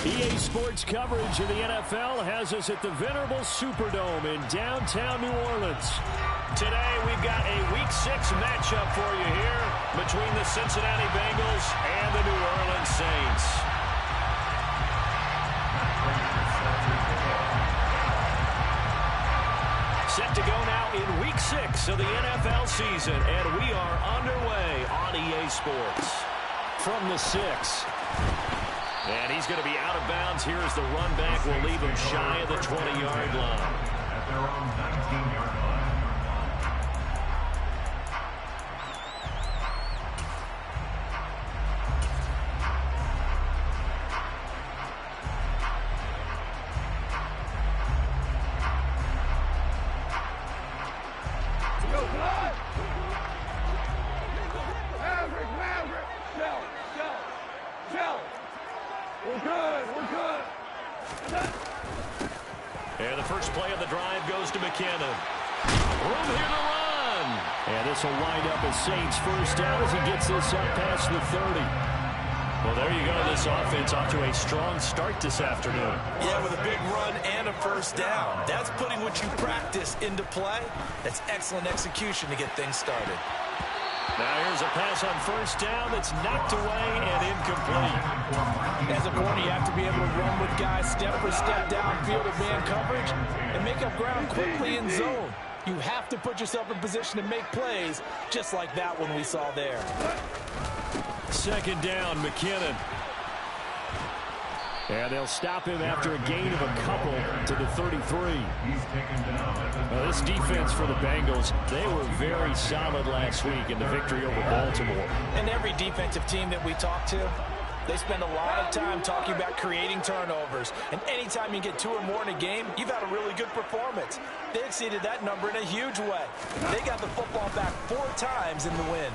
EA Sports coverage of the NFL has us at the venerable Superdome in downtown New Orleans. Today, we've got a Week 6 matchup for you here between the Cincinnati Bengals and the New Orleans Saints. Set to go now in Week 6 of the NFL season, and we are underway on EA Sports. From the 6. And he's going to be out of bounds here as the run back will leave him shy of the 20-yard line. At their own 19-yard line. And the first play of the drive goes to McKinnon. Room here to run. And this will wind up as Saints first down as he gets this up past the 30. Well, there you go. This offense off to a strong start this afternoon. Yeah, with a big run and a first down. That's putting what you practice into play. That's excellent execution to get things started. Now here's a pass on first down that's knocked away and incomplete. As a corner, you have to be able to run with guys step for step downfield of man coverage and make up ground quickly in zone. You have to put yourself in position to make plays just like that one we saw there. Second down, McKinnon. And they'll stop him after a gain of a couple to the 33. This defense for the Bengals, they were very solid last week in the victory over Baltimore. And every defensive team that we talk to, they spend a lot of time talking about creating turnovers. And anytime you get 2 or more in a game, you've had a really good performance. They exceeded that number in a huge way. They got the football back 4 times in the win.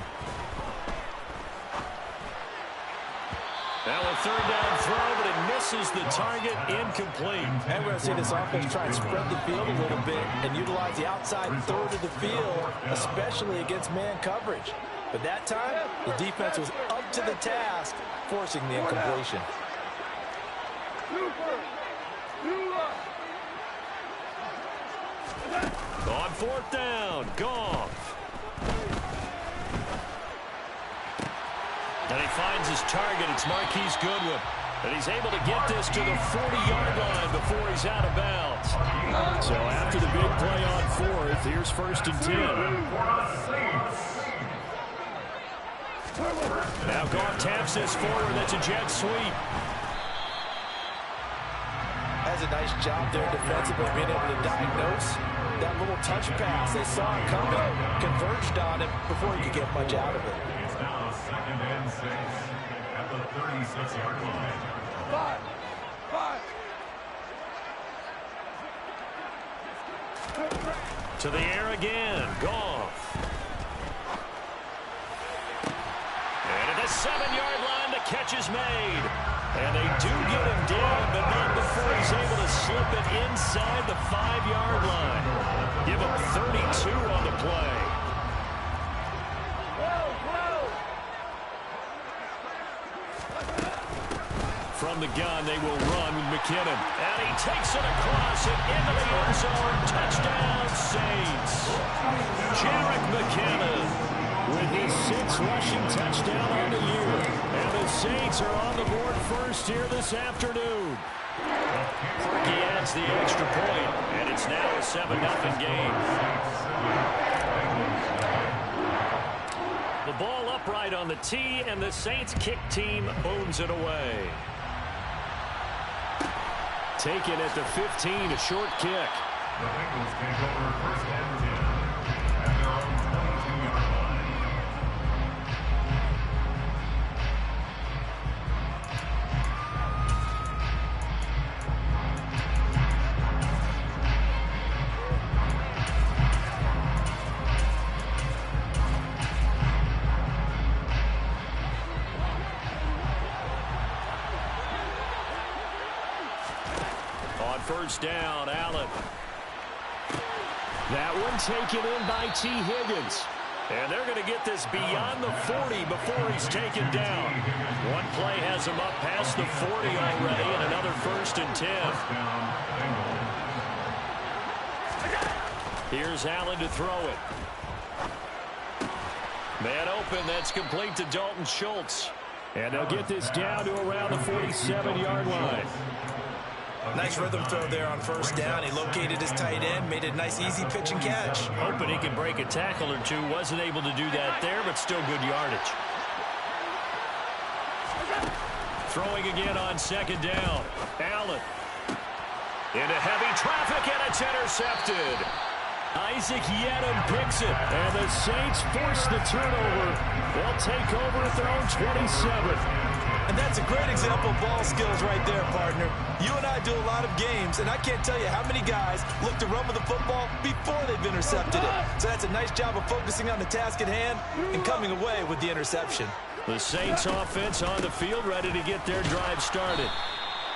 Now a third down throw, but it misses the target, incomplete. And we're going to see this offense try and spread the field a little bit and utilize the outside third of the field, especially against man coverage. But that time, the defense was up to the task, forcing the incompletion. On fourth down, Goff. And he finds his target. It's Marquise Goodwin. And he's able to get this to the 40-yard line before he's out of bounds. So after the big play on fourth, here's first and 10. Now Goff taps this forward. That's a jet sweep. Has a nice job there defensively, being able to diagnose that little touch pass. They saw it coming, converged on it before he could get much out of it. Now 2nd and 6 at the 36-yard line. 5. To the air again, Goff. And at the 7-yard line, the catch is made. And they do get him down, but not before he's able to slip it inside the 5-yard line. Give him 32 on the play. From the gun, they will run with McKinnon. And he takes it across and into the end zone. Touchdown, Saints. Jerick McKinnon with his 6th rushing touchdown on the year. And the Saints are on the board first here this afternoon. He adds the extra point, and it's now a 7-0 game. The ball upright on the tee, and the Saints kick team owns it away. Taken at the 15, a short kick. The Bengals take over first and 10 at their own 22-yard line. First down, Allen. That one taken in by T. Higgins. And they're going to get this beyond the 40 before he's taken down. One play has him up past the 40 already, and another 1st and 10. Here's Allen to throw it. Man open, that's complete to Dalton Schultz. And they'll get this down to around the 47-yard line. Nice rhythm throw there on 1st down. He located his tight end, made a nice easy pitch and catch. Hoping he can break a tackle or two. Wasn't able to do that there, but still good yardage. Throwing again on 2nd down. Allen. Into heavy traffic, and it's intercepted. Isaac Yiadom picks it, and the Saints force the turnover. They'll take over at their own 27. And that's a great example of ball skills right there, partner. You and I do a lot of games, and I can't tell you how many guys look to run with the football before they've intercepted it. So that's a nice job of focusing on the task at hand and coming away with the interception. The Saints offense on the field, ready to get their drive started.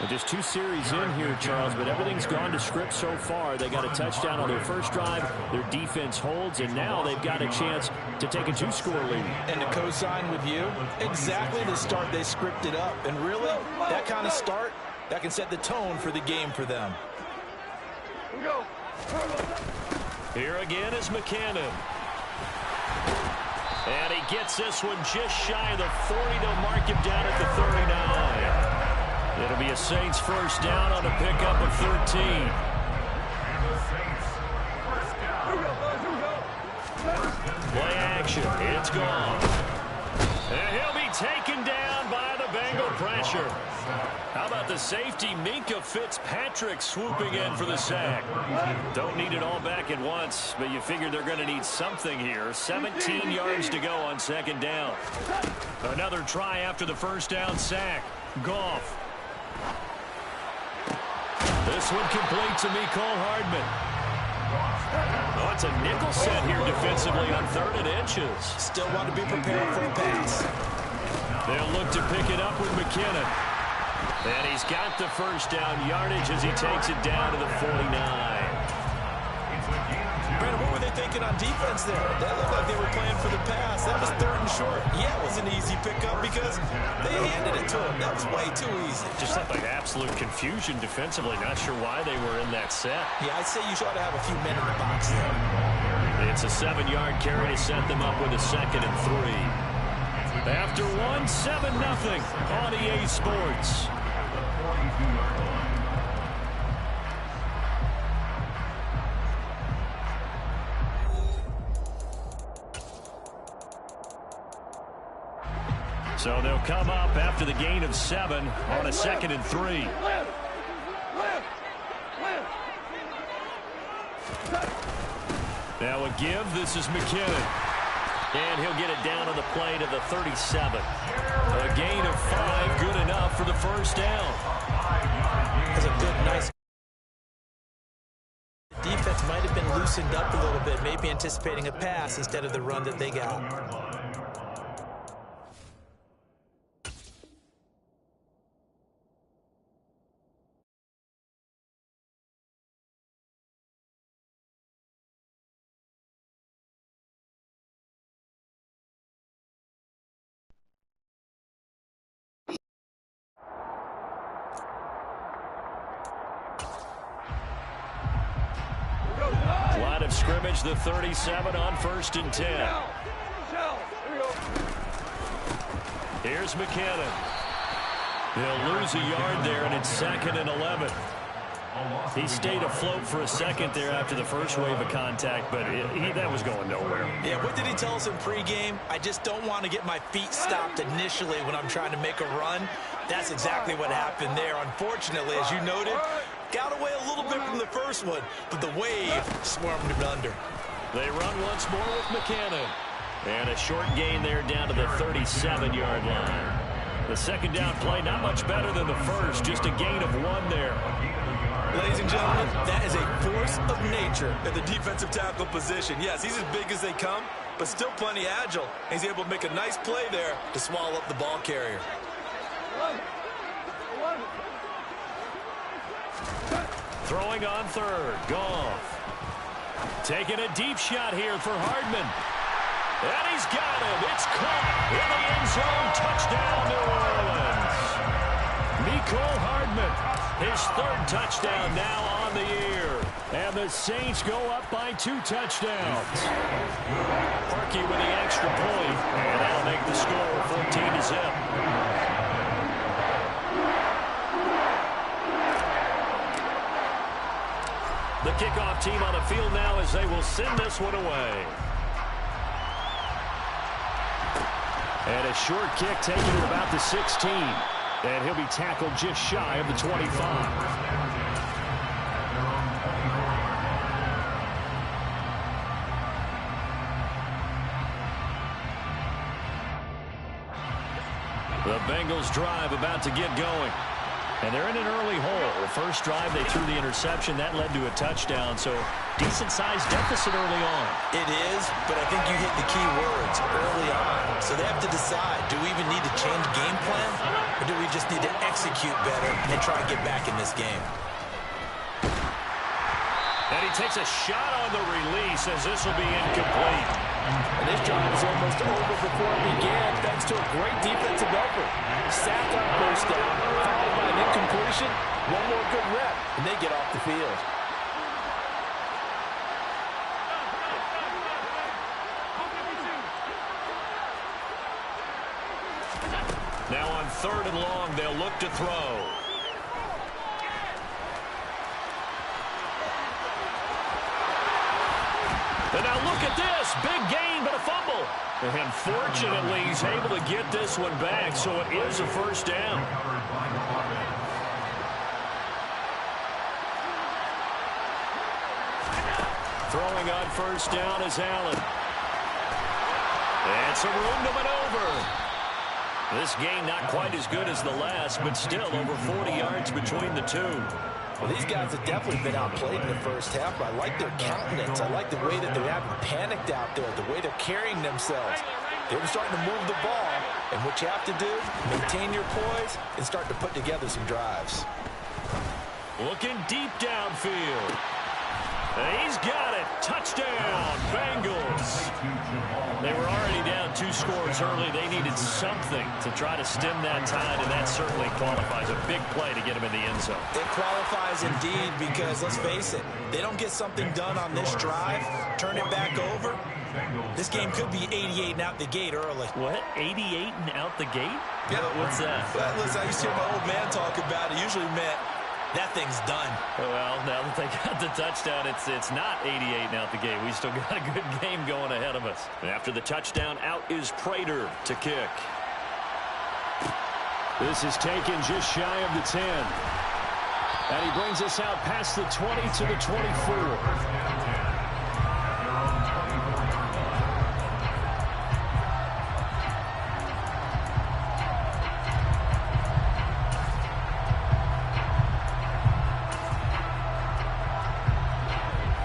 Well, just 2 series in here, Charles, but everything's gone to script so far. They got a touchdown on their first drive. Their defense holds, and now they've got a chance to take a 2-score lead. And to co-sign with you, exactly the start they scripted up. And really, that kind of start, that can set the tone for the game for them. Here again is McKinnon. And he gets this one just shy of the 40. They'll mark him down at the 39. It'll be a Saints 1st down on a pickup of 13. Play action. It's gone. And he'll be taken down by the Bengal pressure. How about the safety, Minkah Fitzpatrick, swooping in for the sack. Don't need it all back at once, but you figure they're going to need something here. 17 yards to go on 2nd down. Another try after the 1st down sack. Goff. This one complete to Mecole Hardman. Oh, it's a nickel set here defensively on 3rd and inches. Still want to be prepared for a pass. They'll look to pick it up with McKinnon. And he's got the 1st down yardage as he takes it down to the 49. Brandon, what were they thinking on defense there? That looked like they were playing for the pass. That was 3rd and short. Yeah, it was an easy pickup because they handed it to him. That was way too easy. Just looked like absolute confusion defensively. Not sure why they were in that set. Yeah, I'd say you ought to have a few men in the box there. It's a 7-yard carry to set them up with a 2nd and 3. After 1, 7-0 on EA Sports. So they'll come up after the gain of 7 on a 2nd and 3. Now a give. This is McKinnon. And he'll get it down on the play to the 37. A gain of 5, good enough for the 1st down. That's a good, nice defense. Might have been loosened up a little bit, maybe anticipating a pass instead of the run that they got. Line of scrimmage, the 37 on 1st and 10. Here's McKinnon. They'll lose a yard there, and it's 2nd and 11. He stayed afloat for a second there after the first wave of contact, but that was going nowhere. Yeah, what did he tell us in pregame? I just don't want to get my feet stopped initially when I'm trying to make a run. That's exactly what happened there. Unfortunately, as you noted, got away a little bit from the first one, but the wave swarmed him under. They run once more with McKinnon. And a short gain there down to the 37-yard line. The 2nd down play, not much better than the first, just a gain of 1 there. Ladies and gentlemen, that is a force of nature at the defensive tackle position. Yes, he's as big as they come, but still plenty agile. He's able to make a nice play there to swallow up the ball carrier. Throwing on 3rd, Goff. Taking a deep shot here for Hardman. And he's got him. It's caught in the end zone. Touchdown, New Orleans. Mecole Hardman, his third touchdown now on the year. And the Saints go up by 2 touchdowns. Parkey with the extra point, and that'll make the score 14-0. The kickoff team on the field now as they will send this one away. And a short kick taken at about the 16. And he'll be tackled just shy of the 25. The Bengals drive about to get going. And they're in an early hole. The first drive, they threw the interception. That led to a touchdown, so decent-sized deficit early on. It is, but I think you hit the key words, early on. So they have to decide, do we even need to change game plan, or do we just need to execute better and try and get back in this game? And he takes a shot on the release as this will be incomplete. And this drive is almost over before it began, thanks to a great defensive effort. Sacked on first down, followed by an incompletion, one more good rep, and they get off the field. Now on 3rd and long, they'll look to throw. And now look at this. Big gain, but a fumble. And fortunately, he's able to get this one back, so it is a first down. Throwing on first down is Allen. And some room to maneuver. This game not quite as good as the last, but still over 40 yards between the two. Well, these guys have definitely been outplayed in the first half, but I like their countenance. I like the way that they haven't panicked out there, the way they're carrying themselves. They're starting to move the ball, and what you have to do, maintain your poise and start to put together some drives. Looking deep downfield. And he's got it. Touchdown, Bengals. They were already down 2 scores early. They needed something to try to stem that tide, and that certainly qualifies. A big play to get him in the end zone. It qualifies indeed because, let's face it, they don't get something done on this drive, turn it back over, this game could be 88 and out the gate early. What? 88 and out the gate? Yeah. What's that? Well, listen, I used to hear my old man talk about it. Usually meant that thing's done. Well, now that they got the touchdown, it's not 88 and out the gate. We still got a good game going ahead of us. After the touchdown, out is Prater to kick. This is taken just shy of the 10. And he brings us out past the 20 to the 24.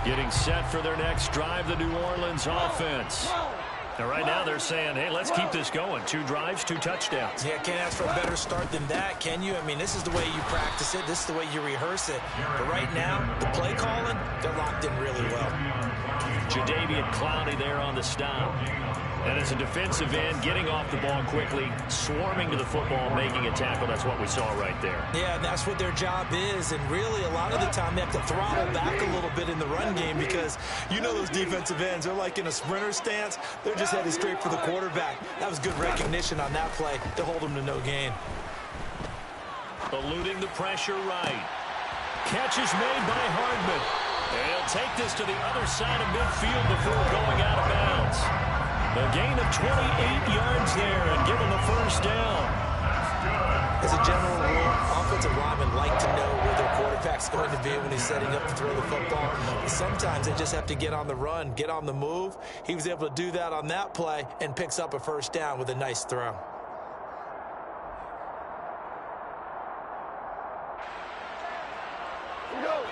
Getting set for their next drive, the New Orleans offense. Now, right now, they're saying, hey, let's keep this going. 2 drives, 2 touchdowns. Yeah, can't ask for a better start than that, can you? I mean, this is the way you practice it. This is the way you rehearse it. But right now, the play calling, they're locked in really well. Jadeveon Clowney there on the stop. And as a defensive end, getting off the ball quickly, swarming to the football, making a tackle. That's what we saw right there. Yeah, and that's what their job is. And really, a lot of the time, they have to throttle back a little bit in the run game because you know those defensive ends, they're like in a sprinter stance. They're just headed straight for the quarterback. That was good recognition on that play to hold them to no gain. Eluding the pressure right. Catch is made by Hardman. And he'll take this to the other side of midfield before going out of bounds. A gain of 28 yards there and give him the first down. As a general rule, offensive linemen like to know where their quarterback's going to be when he's setting up to throw the football. But sometimes they just have to get on the run, get on the move. He was able to do that on that play and picks up a first down with a nice throw. Go.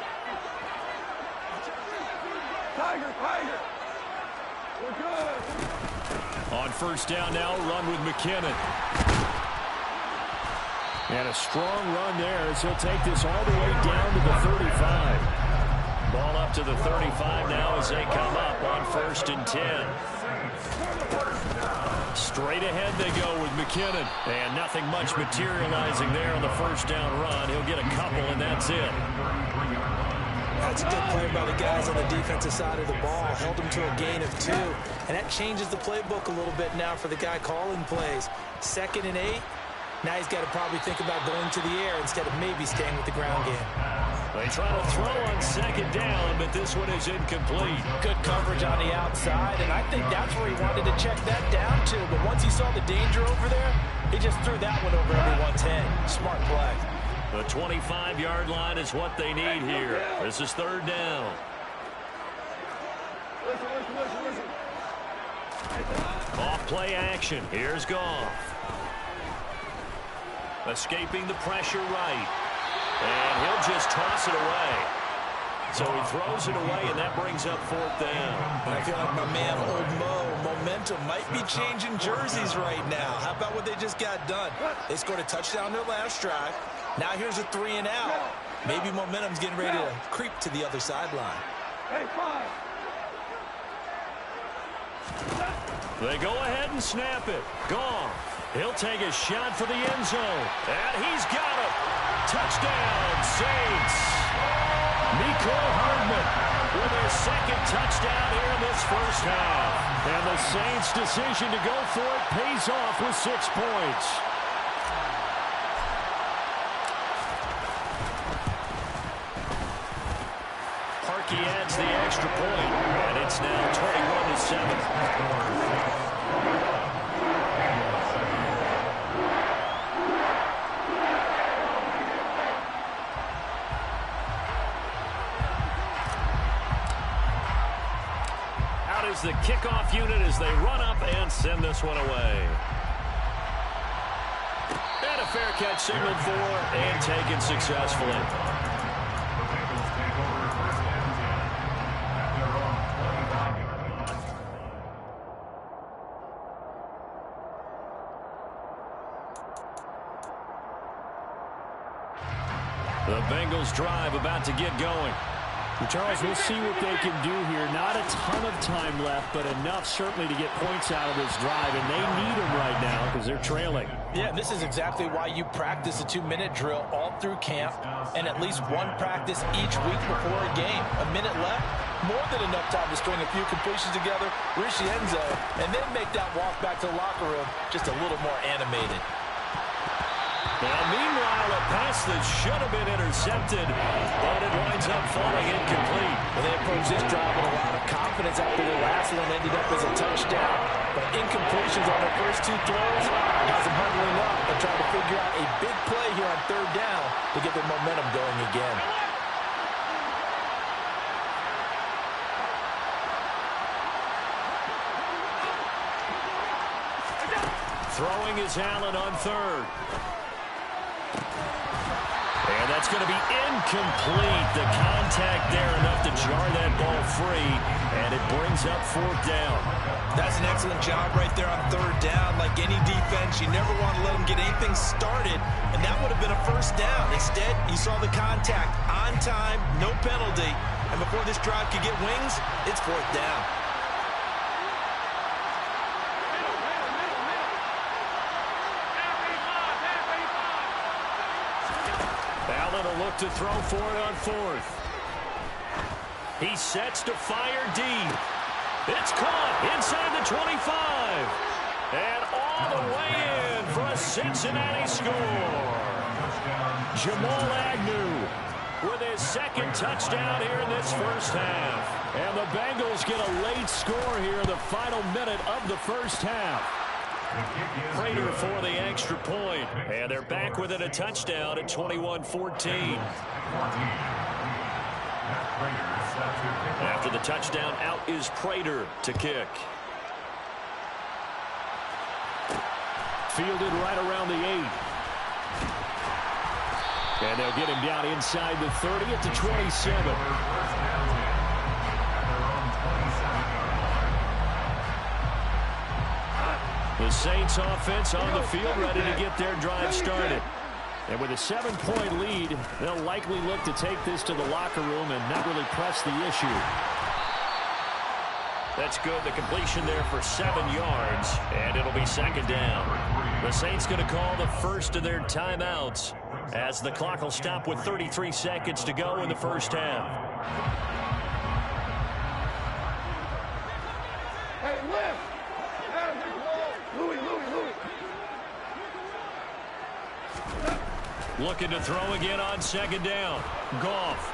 Tiger, Tiger. We're good. On first down now, run with McKinnon. And a strong run there as he'll take this all the way down to the 35. Ball up to the 35 now as they come up on 1st and 10. Straight ahead they go with McKinnon. And nothing much materializing there on the first down run. He'll get a couple, and that's it. That's a good play by the guys on the defensive side of the ball. Held them to a gain of 2. And that changes the playbook a little bit now for the guy calling plays. 2nd and 8. Now he's got to probably think about going to the air instead of maybe staying with the ground game. They try to throw on 2nd down, but this one is incomplete. Good coverage on the outside, and I think that's where he wanted to check that down to. But once he saw the danger over there, he just threw that one over everyone's head. Smart play. The 25-yard line is what they need here. This is 3rd down. Listen. Off play action. Here's Goff. Escaping the pressure right. And he'll just toss it away. So he throws it away, and that brings up 4th down. And I feel like my man, Old Mo, momentum might be changing jerseys right now. How about what they just got done? They scored a touchdown their last drive. Now here's a 3 and out. Maybe momentum's getting ready to creep to the other sideline. Hey, 5. They go ahead and snap it. Goff. He'll take a shot for the end zone. And he's got it. Touchdown, Saints. Mecole Hardman with his 2nd touchdown here in this first half. And the Saints' decision to go for it pays off with 6 points. Parkey adds the extra point, and it's now 21-7. The kickoff unit as they run up and send this one away. And a fair catch signaled for and taken successfully. The Bengals drive about to get going. And Charles, we'll see what they can do here. Not a ton of time left, but enough certainly to get points out of this drive, and they need them right now because they're trailing. Yeah, this is exactly why you practice a 2-minute drill all through camp and at least one practice each week before a game. A minute left, more than enough time to string a few completions together, reach the end zone, and then make that walk back to the locker room just a little more animated. Now, meanwhile, a pass that should have been intercepted, but it winds up falling incomplete. Well, they approached this drive with a lot of confidence after their last one ended up as a touchdown. But incompletions on their first 2 throws has them huddling up and trying to figure out a big play here on 3rd down to get their momentum going again. Throwing is Allen on 3rd. And that's going to be incomplete. The contact there enough to jar that ball free, and it brings up 4th down. That's an excellent job right there on 3rd down. Like any defense, you never want to let them get anything started, and that would have been a 1st down. Instead, you saw the contact on time, no penalty, and before this drive could get wings, it's 4th down. Look to throw for it on 4th. He sets to fire deep. It's caught inside the 25. And all the way in for a Cincinnati score. Jamal Agnew with his 2nd touchdown here in this first half. And the Bengals get a late score here in the final minute of the first half. Prater for the extra point. And they're back within a touchdown at 21-14. After the touchdown, out is Prater to kick. Fielded right around the 8. And they'll get him down inside the 30 at the 27. The Saints offense on the field ready to get their drive started. And with a 7-point lead, they'll likely look to take this to the locker room and not really press the issue. That's good. The completion there for 7 yards, and it'll be second down. The Saints going to call the first of their timeouts as the clock will stop with 33 seconds to go in the first half. Hey, lift! Louis. Looking to throw again on second down. Goff.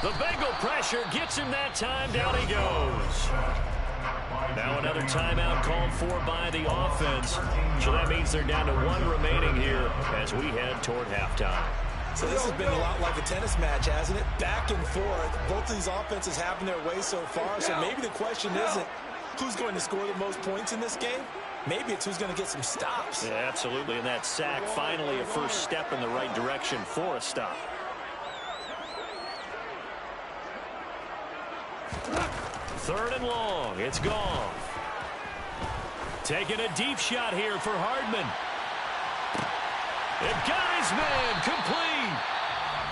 The Bengal pressure gets him that time. Down he goes. Now another timeout called for by the offense. So that means they're down to 1 remaining here as we head toward halftime. So this has been a lot like a tennis match, hasn't it? Back and forth. Both of these offenses having their way so far. So maybe the question isn't who's going to score the most points in this game. Maybe it's who's going to get some stops. Yeah, absolutely. And that sack, finally a first step in the right direction for a stop. Third and long. It's Goff. Taking a deep shot here for Hardman. It got his man complete.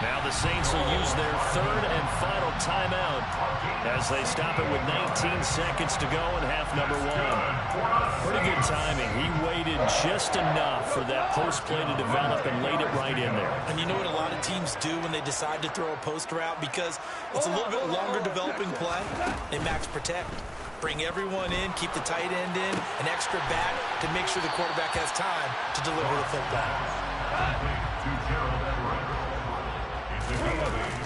Now the Saints will use their third and final timeout as they stop it with 19 seconds to go in half number 1. Pretty good timing. He waited just enough for that post play to develop and laid it right in there. And you know what a lot of teams do when they decide to throw a post route? Because it's a little bit longer developing play. They max protect. Bring everyone in, keep the tight end in, an extra back to make sure the quarterback has time to deliver the football.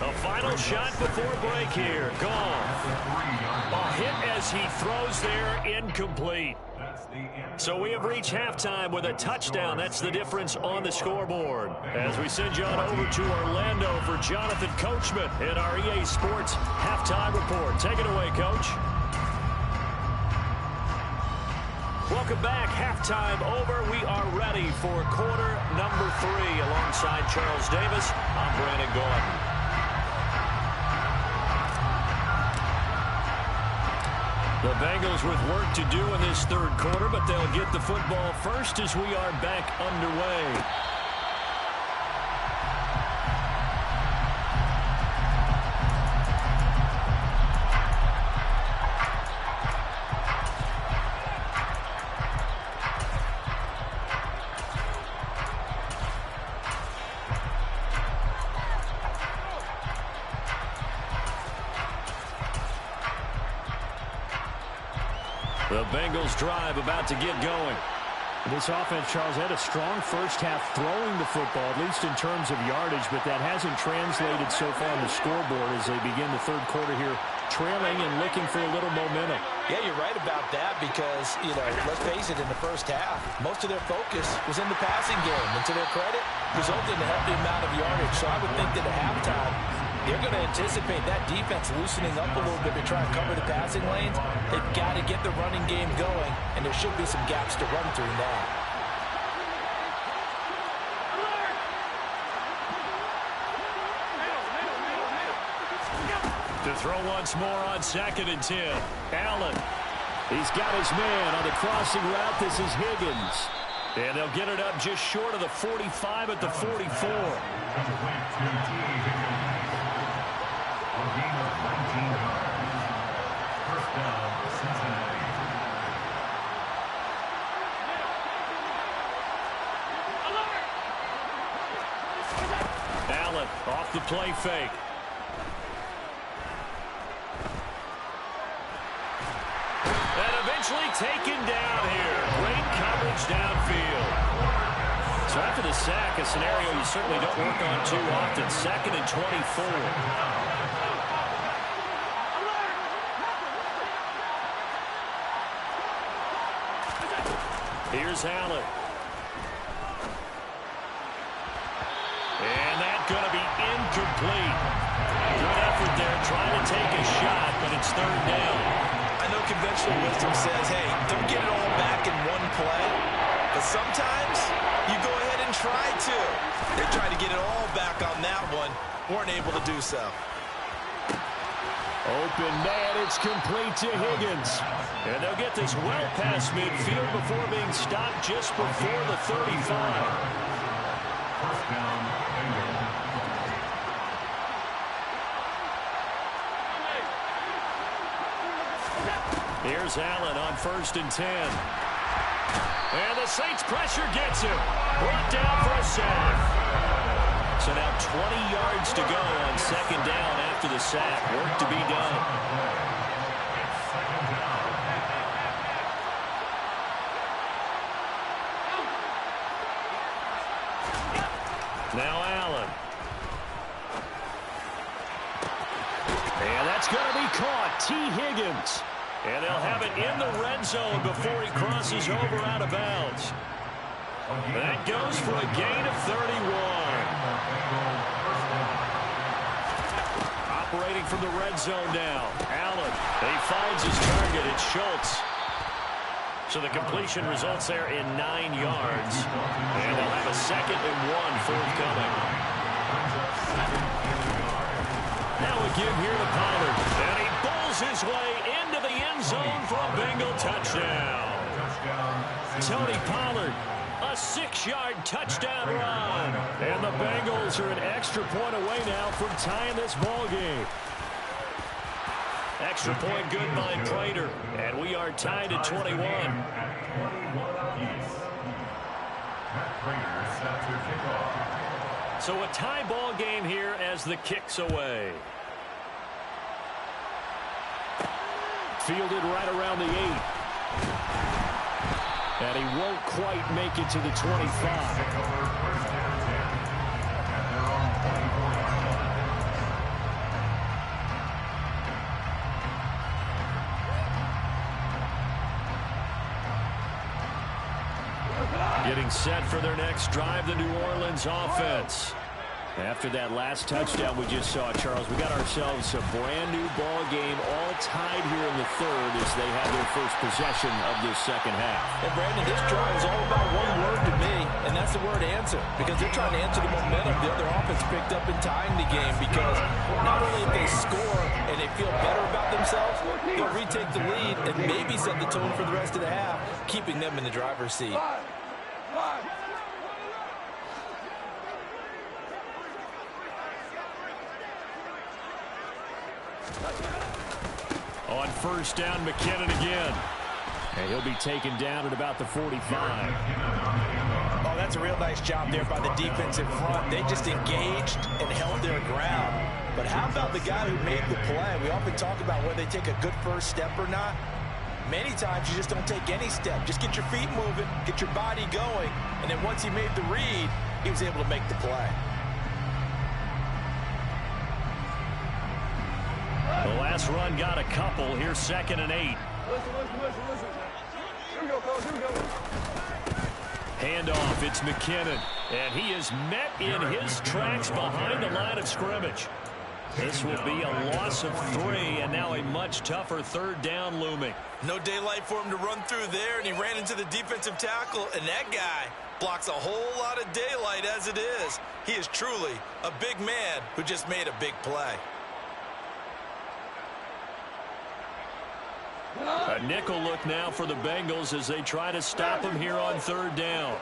A final shot before break here. Goff. A hit as he throws there, incomplete. So we have reached halftime with a touchdown. That's the difference on the scoreboard. As we send you on over to Orlando for Jonathan Coachman in our EA Sports halftime report. Take it away, Coach. Welcome back. Halftime over. We are ready for quarter number 3. Alongside Charles Davis, I'm Brandon Gordon. The Bengals with work to do in this third quarter, but they'll get the football first as we are back underway. The Bengals drive about to get going. This offense, Charles, had a strong first half throwing the football, at least in terms of yardage, but that hasn't translated so far on the scoreboard as they begin the third quarter here, trailing and looking for a little momentum. Yeah, you're right about that because, let's face it, in the first half, most of their focus was in the passing game. And to their credit, resulted in a healthy amount of yardage. So I would think that at halftime, they're going to anticipate that defense loosening up a little bit to try and cover the passing lanes. They've got to get the running game going, and there should be some gaps to run through now. To throw once more on 2nd and 10. Allen. He's got his man on the crossing route. This is Higgins. And they'll get it up just short of the 45 at the 44. Allen off the play fake. And eventually taken down here. Great coverage downfield. So after the sack, a scenario you certainly don't work on too often. 2nd and 24. Here's Allen. And that's going to be incomplete. Good effort there, trying to take a shot, but it's 3rd down. I know conventional wisdom says, hey, don't get it all back in one play. But sometimes you go ahead and try to. They tried to get it all back on that one. Weren't able to do so. Open man, it's complete to Higgins. And they'll get this well past midfield before being stopped just before the 35. down, Bengals. Here's Allen on 1st and 10. And the Saints pressure gets him. Brought down for a sack. So now 20 yards to go on 2nd down after the sack. Work to be done. Now Allen. And that's going to be caught. T. Higgins. And they'll have it in the red zone before he crosses over out of bounds. That goes for a gain of 31. Operating from the red zone now. Allen. He finds his target. It's Schultz. So the completion results there in 9 yards. And they'll have a 2nd and 1 forthcoming. Now a give here to Pollard. And he bowls his way into the end zone for a Bengal touchdown. Tony Pollard, a 6-yard touchdown run. And the Bengals are an extra point away now from tying this ball game. Extra point good by Prater. And we are tied at 21. So a tie ball game here as the kick's away. Fielded right around the 8. And he won't quite make it to the 25. Getting set for their next drive, the New Orleans offense. After that last touchdown we just saw, Charles, we got ourselves a brand new ball game, all tied here in the 3rd as they have their first possession of this 2nd half. And Brandon, this drive is all about one word to me, and that's the word answer, because they're trying to answer the momentum the other offense picked up in tying the game, because not only if they score and they feel better about themselves, they'll retake the lead and maybe set the tone for the rest of the half, keeping them in the driver's seat. On 1st down, McKinnon again. And he'll be taken down at about the 45. Oh, that's a real nice job there by the defensive front. They just engaged and held their ground. But how about the guy who made the play? We often talk about whether they take a good first step or not. Many times you just don't take any step. Just get your feet moving, get your body going, and then once he made the read, he was able to make the play. The last run got a couple. Here's 2nd and 8. Listen. Here we go, fellas. Here we go. Handoff. It's McKinnon. And he is met in his tracks behind the line of scrimmage. This will be a loss of 3, and now a much tougher 3rd down looming. No daylight for him to run through there, and he ran into the defensive tackle, and that guy blocks a whole lot of daylight as it is. He is truly a big man who just made a big play. A nickel look now for the Bengals as they try to stop him here on 3rd down.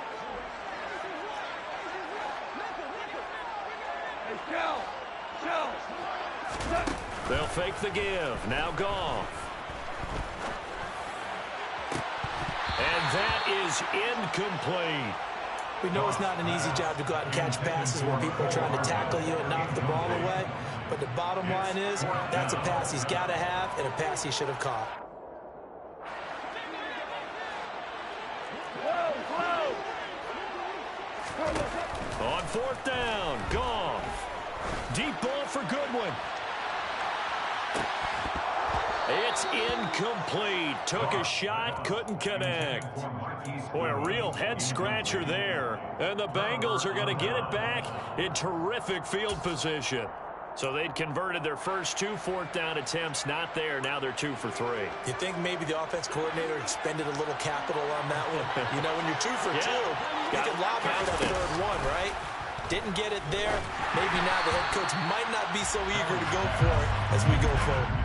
They'll fake the give. Now Goff. And that is incomplete. We know it's not an easy job to go out and catch passes when people are trying to tackle you and knock the ball away. But the bottom line is, that's a pass he's got to have and a pass he should have caught. On 4th down, Goff. Deep ball for Goodwin. It's incomplete. Took a shot, couldn't connect. Boy, a real head-scratcher there. And the Bengals are going to get it back in terrific field position. So they'd converted their first 2 4th down attempts. Not there. Now they're 2 for 3. You think maybe the offense coordinator expended a little capital on that one? You know, when you're 2 for 2, you can lob it for that 3rd one, right? Didn't get it there. Maybe now the head coach might not be so eager to go for it as we go forward.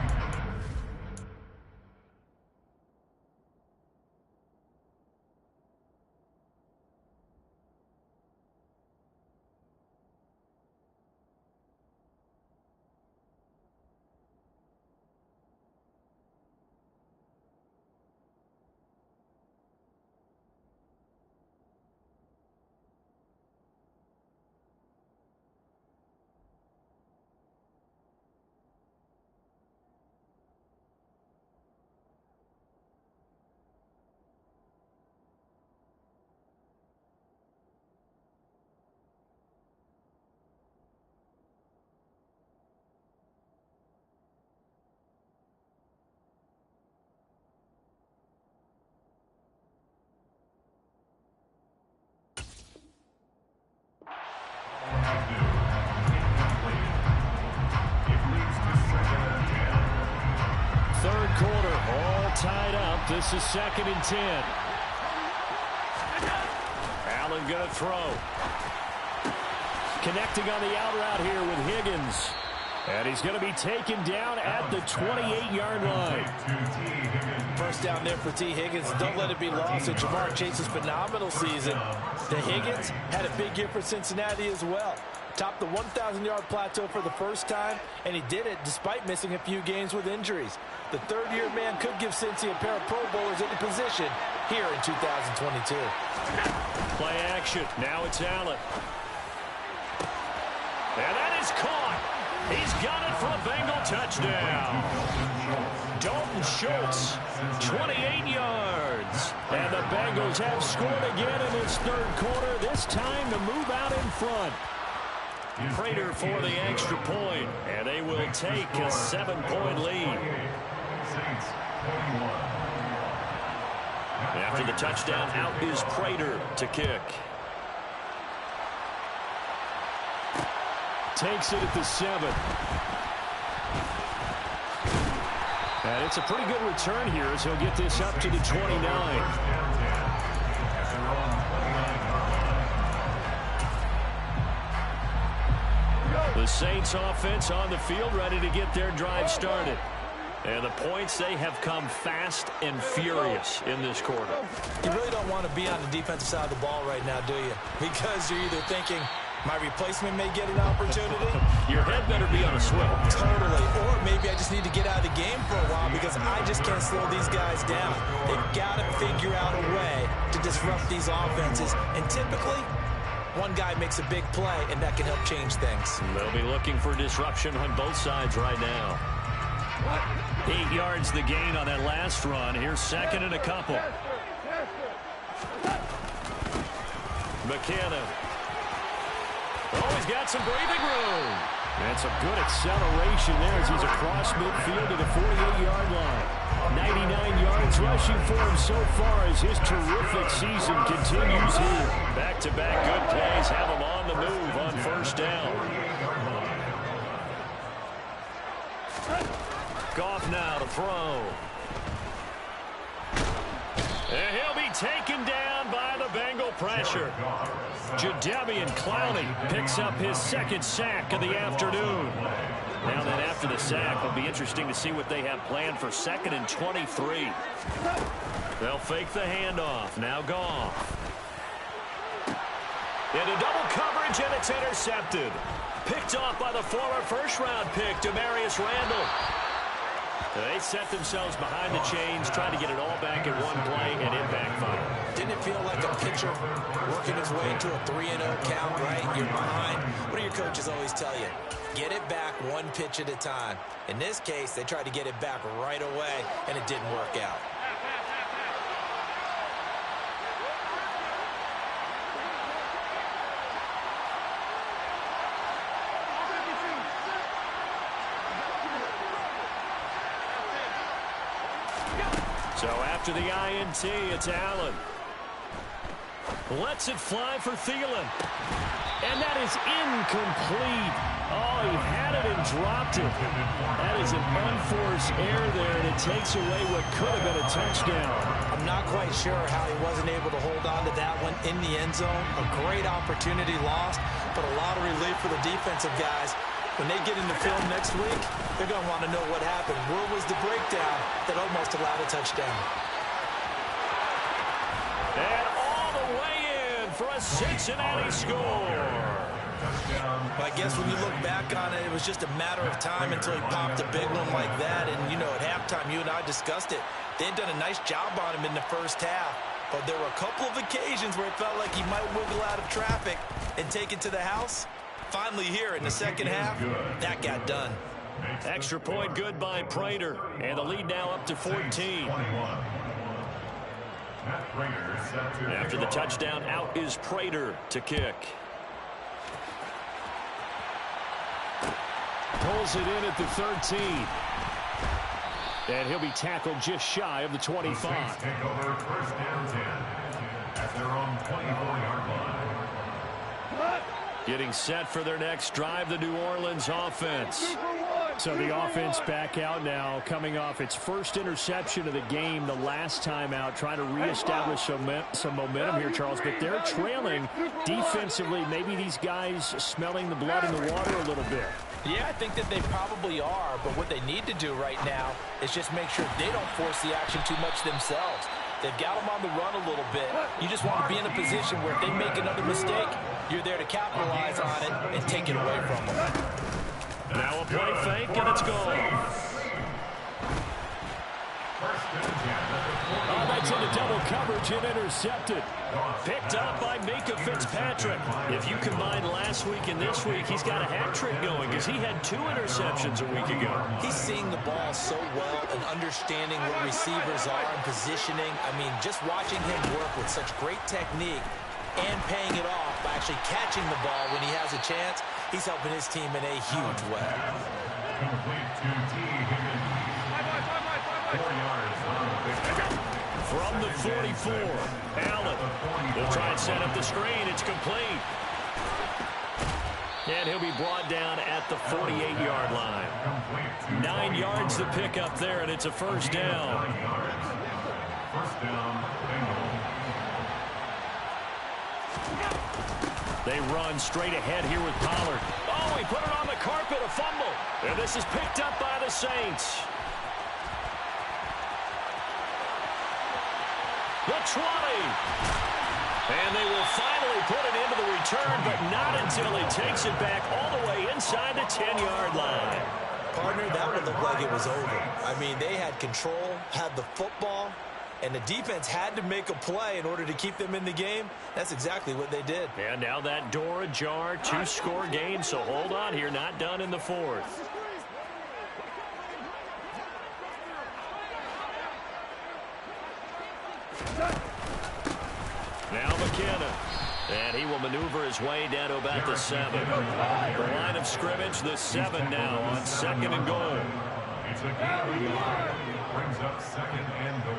quarter. All tied up. This is 2nd and 10. Allen going to throw. Connecting on the out route here with Higgins. And he's going to be taken down at the 28-yard line. First down there for T. Higgins. Don't let it be lost in Jamar Chase's phenomenal season. The Higgins had a big year for Cincinnati as well. Topped the 1,000-yard plateau for the first time, and he did it despite missing a few games with injuries. The third-year man could give Cincy a pair of Pro Bowlers in position here in 2022. Play action. Now it's Allen. And that is caught. He's got it for a Bengal touchdown. Dalton Schultz, 28 yards. And the Bengals have scored again in this third quarter, this time to move out in front. Prater for the extra point, and they will take a 7-point lead. After the touchdown, out is Prater to kick. Takes it at the 7. And it's a pretty good return here as he'll get this up to the 29. The Saints offense on the field, ready to get their drive started. And the points, they have come fast and furious in this quarter. You really don't want to be on the defensive side of the ball right now, do you? Because you're either thinking, my replacement may get an opportunity. Your head better be on a swivel. Totally. Or maybe I just need to get out of the game for a while because I just can't slow these guys down. They've got to figure out a way to disrupt these offenses. And typically, one guy makes a big play, and that can help change things. They'll be looking for disruption on both sides right now. 8 yards the gain on that last run. Here's 2nd and a couple. McKinnon. Oh, he's got some breathing room. And some good acceleration there as he's across midfield to the 48-yard line. 99 yards rushing for him so far as his terrific season continues here. Back-to-back good plays have him on the move on first down. Goff now to throw. And he'll be taken down by the Bengal pressure. Jadeveon Clowney picks up his 2nd sack of the afternoon. Now then, after the sack, it'll be interesting to see what they have planned for 2nd and 23. They'll fake the handoff. Now Goff. Into double coverage, and it's intercepted. Picked off by the former first-round pick, Demarius Randall. They set themselves behind the chains, trying to get it all back in one play, and it backfired. Didn't it feel like a pitcher working his way into a 3-0 count, right? You're behind. What do your coaches always tell you? Get it back one pitch at a time. In this case, they tried to get it back right away, and it didn't work out. So after the INT, it's Allen. Lets it fly for Thielen. And that is incomplete. Oh, he had it and dropped it. That is an unforced error there, and it takes away what could have been a touchdown. I'm not quite sure how he wasn't able to hold on to that one in the end zone. A great opportunity lost, but a lot of relief for the defensive guys. When they get into film next week, they're going to want to know what happened. Where was the breakdown that almost allowed a touchdown? And all the way in for a Cincinnati score. Well, I guess when you look back on it, it was just a matter of time until he popped a big one like that. And, you know, at halftime, you and I discussed it. They had done a nice job on him in the first half. But there were a couple of occasions where it felt like he might wiggle out of traffic and take it to the house. Finally here in the second half, that got done. Extra point good by Prater. And the lead now up to 14. After the touchdown, out is Prater to kick. Pulls it in at the 13. And he'll be tackled just shy of the 25. Take over first down 10 at their own 24-yard line. Getting set for their next drive, the New Orleans offense. So the offense back out now, coming off its first interception of the game the last time out, trying to reestablish some momentum here, Charles. But they're trailing defensively. Maybe these guys smelling the blood in the water a little bit. Yeah, I think that they probably are. But what they need to do right now is just make sure they don't force the action too much themselves. They've got them on the run a little bit. You just want to be in a position where if they make another mistake, you're there to capitalize on it and take it away from them. Now a play fake, and it's gone. Oh, that's into double coverage and intercepted. Picked up by Minkah Fitzpatrick. If you combine last week and this week, he's got a hat trick going because he had 2 interceptions a week ago. He's seeing the ball so well and understanding where receivers are and positioning. I mean, just watching him work with such great technique and paying it off by actually catching the ball when he has a chance, he's helping his team in a huge way. Complete to T. Higgins. 4 yards on the pick. From the 44, Allen will try and set up the screen. It's complete. And he'll be brought down at the 48-yard line. 9 yards to pick up there, and it's a first down. First down, Bengals. They run straight ahead here with Pollard. Oh, he put it on the carpet, a fumble. And this is picked up by the Saints. The 20. And they will finally put it into the return, but not until he takes it back all the way inside the 10-yard line. Partner, that would look like it was over. I mean, they had control, had the football, and the defense had to make a play in order to keep them in the game. That's exactly what they did. And now that door ajar, 2-score game, so hold on here, not done in the 4th. Now McKinnon. And he will maneuver his way down to about the 7. The line of scrimmage, the 7 now on 2nd and goal. It's a game. Brings up 2nd and goal.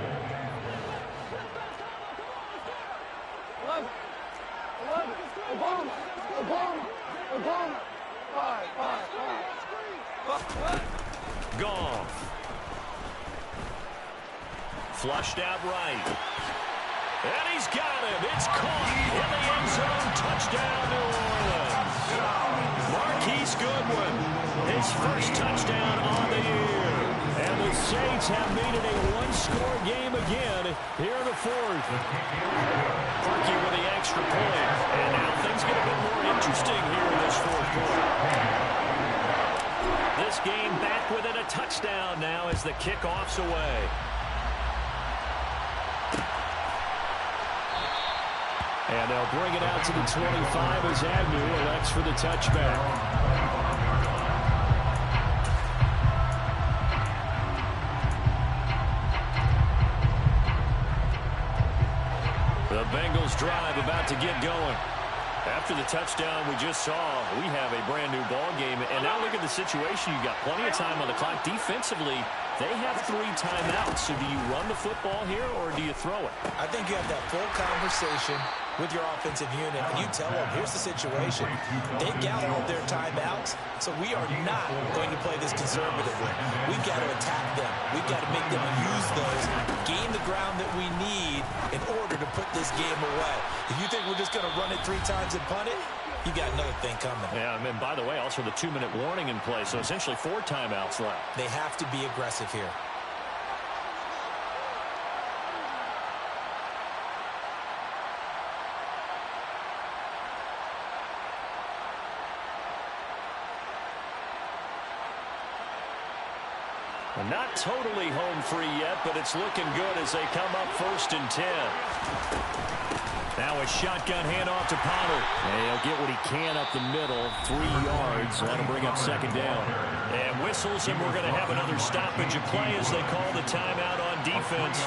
11. Obama. Goff. Flushed out right. And he's got him. It's caught in the end zone. Touchdown, New Orleans. Marquise Goodwin, his first touchdown on the year. And the Saints have made it a 1-score game again here in the 4th. Parkey with the extra point. And now things get a bit more interesting here in this 4th quarter. This game back within a touchdown now as the kickoff's away. And they'll bring it out to the 25 as Agnew elects for the touchback. The Bengals drive about to get going. After the touchdown we just saw, we have a brand new ball game. And now look at the situation. You've got plenty of time on the clock. Defensively, they have 3 timeouts. So do you run the football here or do you throw it? I think you have that full conversation with your offensive unit, and you tell them, here's the situation. They've gathered all their timeouts, so we are not going to play this conservatively. We've got to attack them. We've got to make them use those, gain the ground that we need in order to put this game away. If you think we're just going to run it 3 times and punt it, you got another thing coming. Yeah, and by the way, also the 2-minute warning in play, so essentially 4 timeouts left. They have to be aggressive here. Not totally home free yet, but it's looking good as they come up 1st and 10. Now a shotgun handoff to Pollard. And he'll get what he can up the middle, 3 yards. That'll bring up 2nd down. And whistles, and we're going to have another stoppage of play as they call the timeout on defense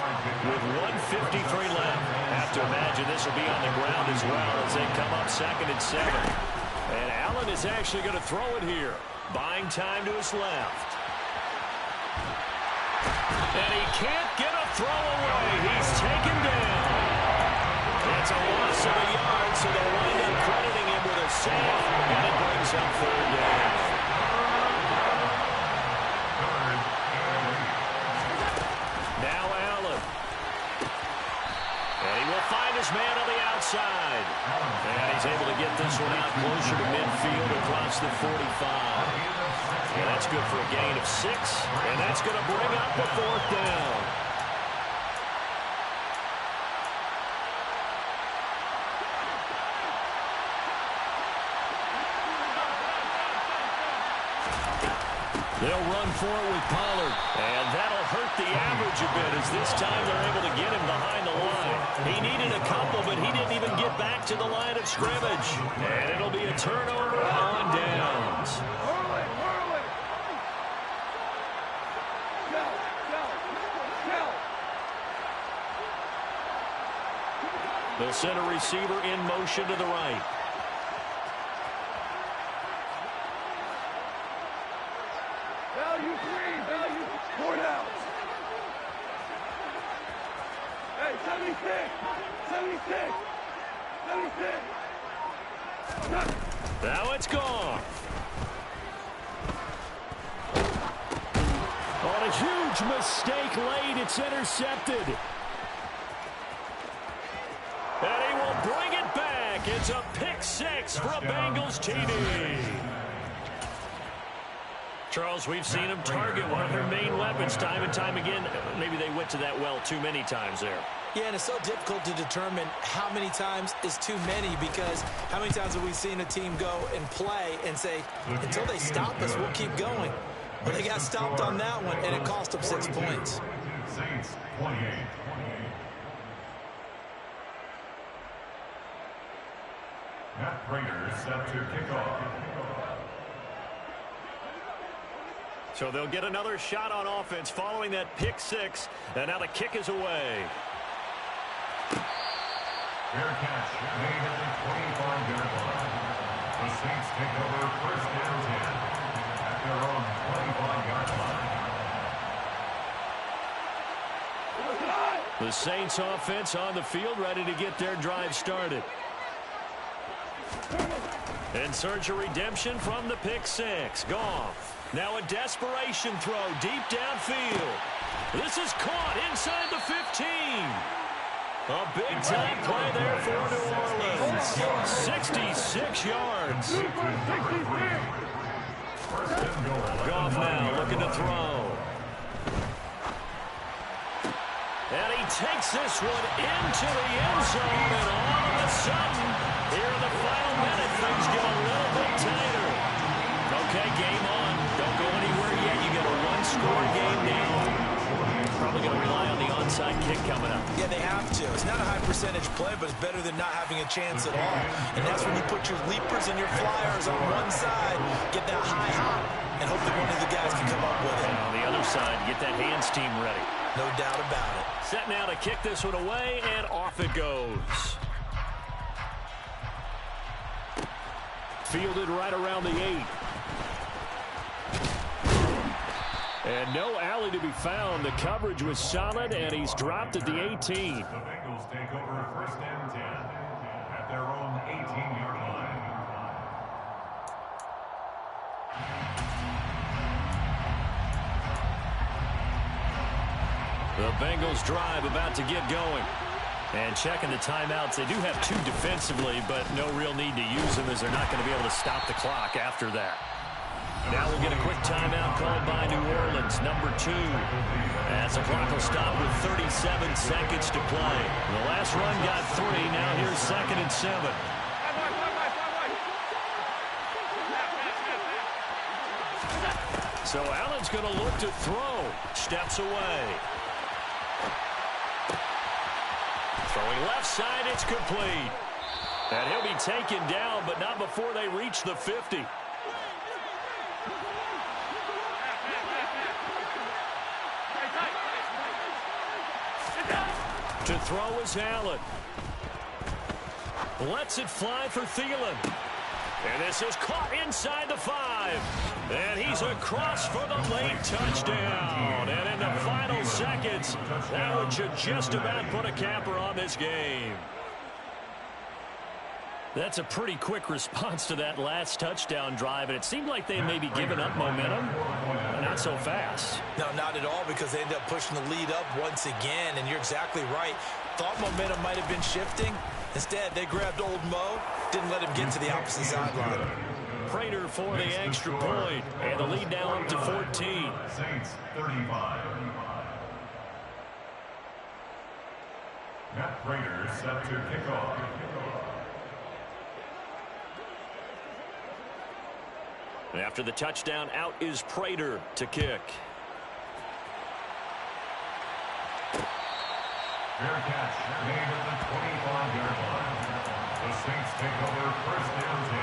with 1:53 left. Have to imagine this will be on the ground as well as they come up 2nd and 7. And Allen is actually going to throw it here, buying time to his left. And he can't get a throw away. He's taken down. It's a loss of a yard, so they'll wind up crediting him with a save, and it brings up 3rd down. man on the outside. And he's able to get this one out closer to midfield across the 45. And that's good for a gain of 6. And that's going to bring up the 4th down. They'll run for it with Pollard. And that'll hurt the average a bit as this time they're able to get him behind the line. He needed a couple, but he didn't even get back to the line of scrimmage. And it'll be a turnover on downs. They'll send a receiver in motion to the right. Value 3, value 4 downs. Hey, 76, 76, 76. Now it's gone. On a huge mistake late, it's intercepted. And he will bring it back. It's a pick 6 for a Bengals TD. Charles, we've seen them target one of their main weapons time and time again. Maybe they went to that well too many times there. Yeah, and it's so difficult to determine how many times is too many, because how many times have we seen a team go and play and say, until they stop us, we'll keep going. Well, they got stopped on that one, and it cost them 6 points. Saints 28. Matt Prater set to kick off. So they'll get another shot on offense following that pick 6, and now the kick is away. Fair catch made at the 25-yard line. The Saints take over 1st and 10 at their own 25-yard line. The Saints offense on the field, ready to get their drive started. And search a redemption from the pick 6. Goff. Now a desperation throw deep downfield. This is caught inside the 15. A big-time play there for New Orleans. 66 yards. Goff now looking to throw. And he takes this one into the end zone. And all of a sudden, here in the final minute, things get a little bit tighter. Okay, game on. Don't go anywhere yet. You got a one-score game now. Probably going to rely on the onside kick coming up. Yeah, they have to. It's not a high-percentage play, but it's better than not having a chance at all. And that's when you put your leapers and your flyers on one side, get that high hop, and hope that one of the guys can come up with it. And on the other side, get that hands team ready. No doubt about it. Set now to kick this one away, and off it goes. Fielded right around the 8. And no alley to be found. The coverage was solid, and he's dropped at the 18. The Bengals take over 1st and 10 at their own 18-yard line. The Bengals drive about to get going. And checking the timeouts, they do have 2 defensively, but no real need to use them as they're not going to be able to stop the clock after that. Now we'll get a quick timeout called by New Orleans, number 2. As the clock will stop with 37 seconds to play. The last run got 3. Now here's 2nd and 7. So Allen's going to look to throw. Steps away. Throwing left side, it's complete. And he'll be taken down, but not before they reach the 50. To throw is Allen. Lets it fly for Thielen. And this is caught inside the 5. And he's across for the late touchdown. And in the final seconds, that one should just about put a capper on this game. That's a pretty quick response to that last touchdown drive, and it seemed like they may be giving up momentum. And not so fast. No, not at all, because they ended up pushing the lead up once again, and you're exactly right. Thought momentum might have been shifting. Instead, they grabbed old Mo, didn't let him get to the opposite sideline. Prater for the extra point, and the lead now up to 14. Saints 35. Matt Prater set to kick off. After the touchdown, out is Prater to kick. Fair catch made at the 25-yard line. The Saints take over first down 10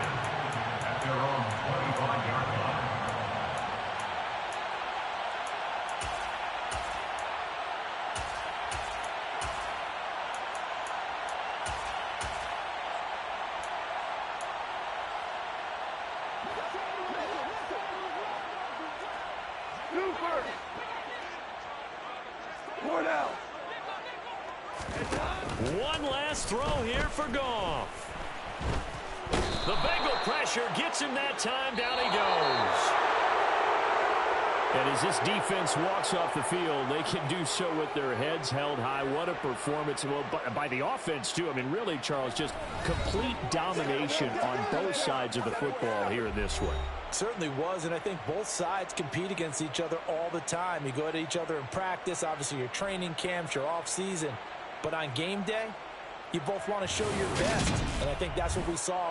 at their own 25-yard line. One last throw here for Goff. The Bengal pressure gets him that time. Down he goes. And as this defense walks off the field, they can do so with their heads held high. What a performance. Well, by the offense, too. I mean, really, Charles, just complete domination on both sides of the football here in this one. Certainly was, and I think both sides compete against each other all the time. You go at each other in practice, obviously your training camps, your off-season. But on game day, you both want to show your best. And I think that's what we saw